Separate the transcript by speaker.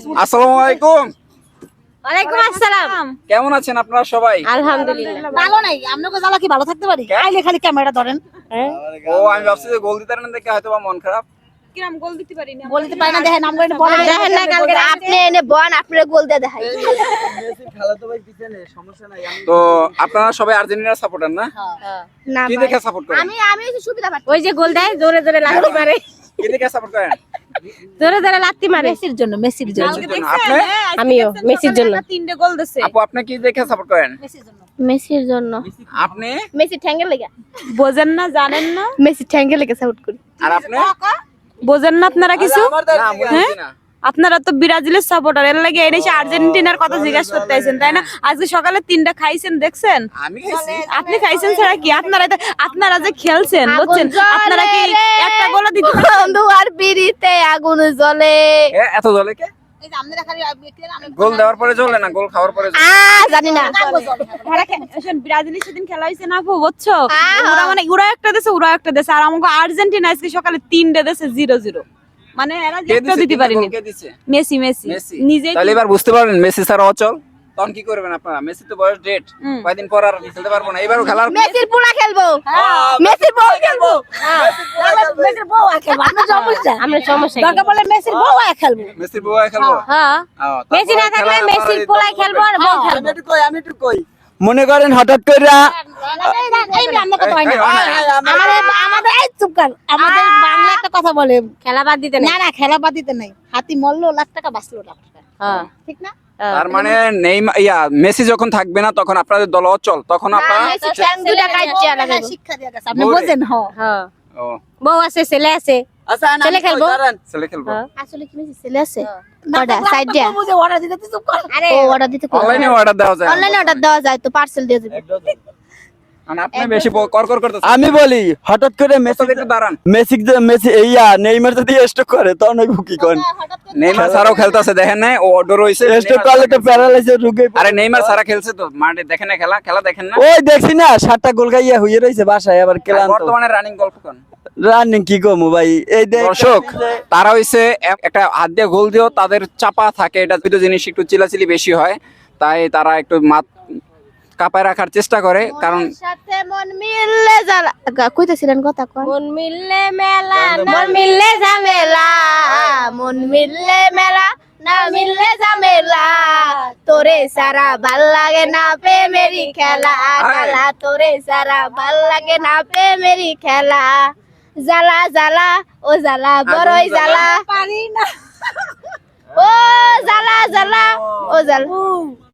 Speaker 1: আসসালামু আলাইকুম।
Speaker 2: ওয়ালাইকুম আসসালাম।
Speaker 1: কেমন আছেন আপনারা সবাই?
Speaker 2: আলহামদুলিল্লাহ।
Speaker 3: ভালো নাই, আপনাকে জ্বালা কি ভালো থাকতে পারি? আইলে খালি ক্যামেরা ধরেন।
Speaker 1: ও আমি ভাবছি যে গোল দিতে না দেখে হয়তো বা মন খারাপ।
Speaker 2: কিরাম গোল দিতে পারি না।
Speaker 3: বলতে পারি না, দেখেন আমরা এটা বলে
Speaker 2: দেখেন না কালকে আপনি এনে বন আপনারা গোল দিয়ে দেখাই।
Speaker 1: তো আপনারা সবাই আর্জেন্টিনার সাপোর্টার না?
Speaker 2: না
Speaker 1: কি দেখে সাপোর্ট করেন?
Speaker 2: আমি সুবিধা পাচ্ছি। ওই যে গোল দেয় জোরে জোরে লাথি মারে।
Speaker 1: কি দেখে সাপোর্ট করেন?
Speaker 2: জোরে জোরে লাথি মারে।
Speaker 3: মেসির জন্য, মেসির জন্য।
Speaker 1: আপনি?
Speaker 2: আমিও মেসির জন্য।
Speaker 4: 3টে গোল দিছে।
Speaker 1: আপু আপনি কি দেখে সাপোর্ট করেন?
Speaker 2: মেসির জন্য।
Speaker 1: আপনি?
Speaker 2: মেসি ঠ্যাঙ্গে লেগে।
Speaker 4: বোঝেন না, জানেন না?
Speaker 2: মেসি ঠ্যাঙ্গে লেগে সাপোর্ট করি।
Speaker 1: আর আপনি?
Speaker 4: বোঝেন না আপনারা কিছু?
Speaker 1: না বুঝছি না।
Speaker 4: আপনারা তো ব্রাজিলের সাপোর্টার, এর লাগে এসে আর্জেন্টিনার কথা জিজ্ঞাসা করতে আইছেন তাই না? আজকে সকালে 3টা খাইছেন দেখছেন?
Speaker 1: আমি খাইছি।
Speaker 4: আপনি খাইছেন ছাড়া কি? আপনারা যে খেলছেন বুঝছেন, আপনারা কি একটা গোল দিতে
Speaker 2: বন্ধু আর বিড়িতে আগুন জ্বলে।
Speaker 1: এত জলে কে?
Speaker 3: এই যে আপনারা খালি
Speaker 1: গোল দেওয়ার পরে জ্বলে না, গোল খাওয়ার পরে জ্বলে?
Speaker 2: জানি না।
Speaker 4: ব্রাজিলের সেদিন খেলা হয়েছে না আপু, বুঝছো? ওরা একটা দেশে ওরা একটা দেশে, আর আমাকে আর্জেন্টিনা আজকে সকালে 3টে দেশে 0-0। মানে এরা
Speaker 1: কে
Speaker 4: একটা
Speaker 1: দিছে?
Speaker 4: দিতে পারেনি।
Speaker 1: কে দিছে?
Speaker 4: Messi Messi
Speaker 1: Messi.
Speaker 4: নিজেই
Speaker 1: তাহলে এবার বুঝতে পারবেন মেসি ছাড়া অচল। তখন কি করবেন আপনারা? মেসি তো বয়স ডেট, কয়দিন পর আর খেলতে পারবো না। এবারও খেলার
Speaker 2: মেসির পোলা খেলবো। মেসির বউ খেলবো।
Speaker 3: মেসির বউ খেলবো, আপনার সমস্যা।
Speaker 2: আমরা সমস্যা।
Speaker 3: দরকার পড়লে মেসির বউ খেলবো।
Speaker 1: মেসির বউ খেলবো।
Speaker 2: হ্যাঁ। মেসি না থাকলে মেসির পোলা খেলবো আর বউ খেলবো।
Speaker 1: আমি একটু কই।
Speaker 5: মনে করেন হঠাৎ করে
Speaker 3: এই যে আমরা কথা হয় না। আমাদের এই চুপ কর। আমাদের বাংলা একটা কথা বলে,
Speaker 2: খেলা বাদ দিতে
Speaker 3: না না খেলা বাদ দিতে নাই। হাতি মরলো লাখ টাকা, বাঁচলো লাখ টাকা।
Speaker 2: হ্যাঁ।
Speaker 3: ঠিক না?
Speaker 1: তার মানে নেইমার মেসি যখন থাকবে না তখন আপনাদের দল অচল, তখন আপনারা
Speaker 2: মেসি ঠ্যাং দুটা কাটছে আলাদা।
Speaker 3: শিক্ষা দিয়ে গেছে, আপনি বোঝেন।
Speaker 2: হ্যাঁ।
Speaker 1: ও
Speaker 2: বউ আছে, ছেলে আছে। ছেলে খেলবো।
Speaker 1: ছেলে খেলবো।
Speaker 2: আসলে কি মেসি ছেলে আছে? অর্ডার সাইড দিয়া।
Speaker 3: বুঝে অর্ডার দিতে তুই চুপ কর।
Speaker 2: আরে ও অর্ডার দিতে কো।
Speaker 1: অনলাইনে অর্ডার দেওয়া যায়।
Speaker 2: অনলাইনে অর্ডার দেওয়া যায় তো, পার্সেল দিয়ে দিবে।
Speaker 1: মানে আপনি বেশি কর করতেছেন।
Speaker 5: আমি বলি হঠাৎ করে
Speaker 1: মেসি একটু দাঁড়ান।
Speaker 5: মেসি নেইমার যদি স্ট্রোক করে তখন ওই কি কোন
Speaker 1: নেইমার ছাড়াও খেলতেছে, দেখেন না? ও অর্ডার হইছে।
Speaker 5: স্ট্রোক করলে তো প্যারালাইজার রুগে।
Speaker 1: আরে নেইমার ছাড়া খেলছে তো মাঠে, দেখেন না? খেলা দেখেন না?
Speaker 5: ওই দেখছি না 7টা গোল খাইয়া হইয়া রইছে বাসায়, আবার ক্লান্ত।
Speaker 1: বর্তমানে রানিং গল্প কোন
Speaker 5: রানিং কি কমু ভাই, এই দেখ
Speaker 1: দর্শক তারা হইছে একটা হাত দিয়ে গোল দিয়েও তাদের চাপা থাকে, এটা দুটো জিনিস একটু চিলাচিলি বেশি হয়, তাই তারা একটু মাত কাপায় রাখার চেষ্টা করে। কারণ
Speaker 2: সাথে মন মিললে জ্বালা কইতেছিলেন কথা কয়। মন মিললে মেলা, মন মিললে ঝামেলা, মন মিললে মেলা, না মিললে ঝামেলা। তোরে সারা ভাল লাগে না প্রেমেরই খেলা, খেলা তোরে সারা ভাল লাগে না প্রেমেরই খেলা। জ্বালা জ্বালা ও জ্বালা বড়ই জ্বালা,
Speaker 3: পারি না।
Speaker 2: ও জ্বালা জ্বালা ও জ্বালা।